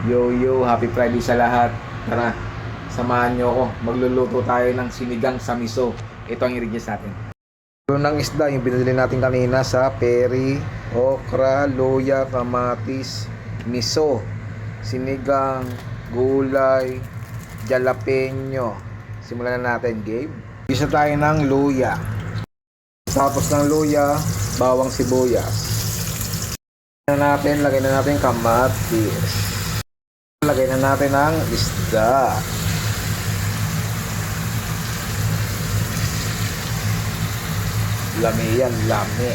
Yo yo, happy Friday sa lahat. Tara, samahan nyo ako. Magluluto tayo ng sinigang sa miso. Ito ang ingredients natin. Ito ng isda, yung binili natin kanina sa peri, okra, luya, kamatis, miso, sinigang, gulay, jalapeno. Simulan na natin, Gabe. Isa tayo ng luya. Tapos ng luya, bawang sibuyas. Lagay na natin kamatis. Lagay na natin ang isda. Lami yan, lami.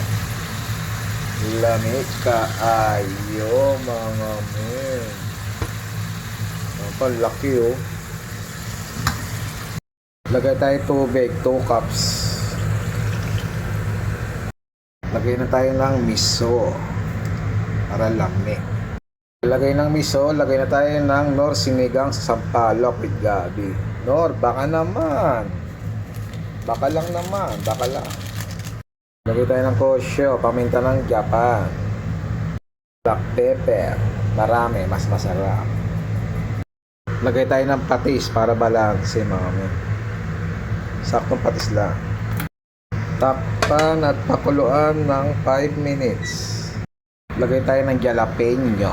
Lami kaayo mga men. Ang laki oh. Lagay tayo tubig, 2 cups. Lagay na tayo ng miso para lami. Lagay ng miso, lagay na tayo ng Nor sinigang sa sampalok with gabi. Nor, baka naman. Baka lang naman, baka lang. Lagay tayo ng kosyo, paminta ng Japan. Black pepper, marami, mas masarap. Lagay tayo ng patis para balanse mga men. Saktong patis lang. Takpan at pakuluan ng 5 minutes. Lagay tayo ng jalapeno.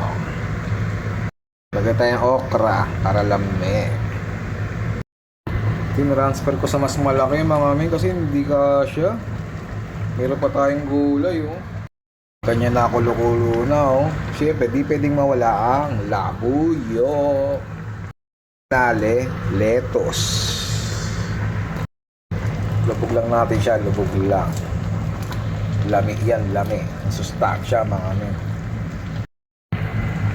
Lagay tayong okra para lami. Tinransfer ko sa mas malaki mga men kasi hindi kasya. Meron pa tayong gulay oh. Kanya na kulo-kulo na oh. Siyempre di pwedeng mawala ang labuyo. Nale, lettuce. Lubog lang natin siya, lubog lang. Lami yan, lami. Sustansya mga men.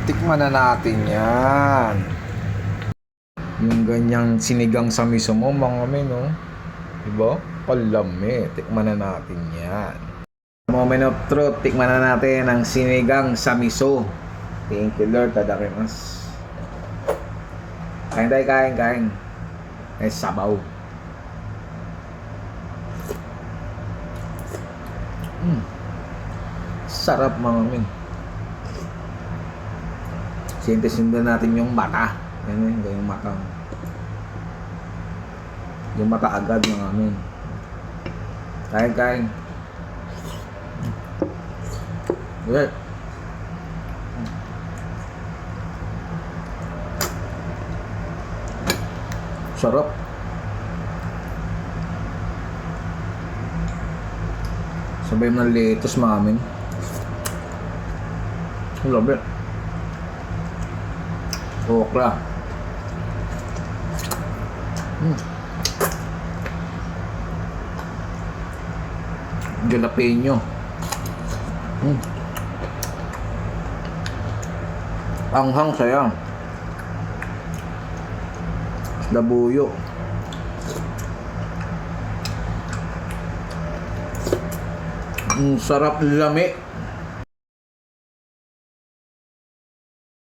Tikman na natin yan. Yung ganyang sinigang sa miso mo mga men oh. Diba? Palami. Tikman na natin yan. Moment of truth. Tikman na natin ang sinigang sa miso. Thank you Lord. Tadakimasu. Kain tayo, kain. Eh, sabaw. Sarap mga men. Sintesinda natin yung mata. Yan yung mata. Yung mata agad mga men. Kain. Okay. Sarap. Sabay ng lettuce mga men. Love it. Okra. Jalapeno. Anghang saya. Labuyo. Sarap lami.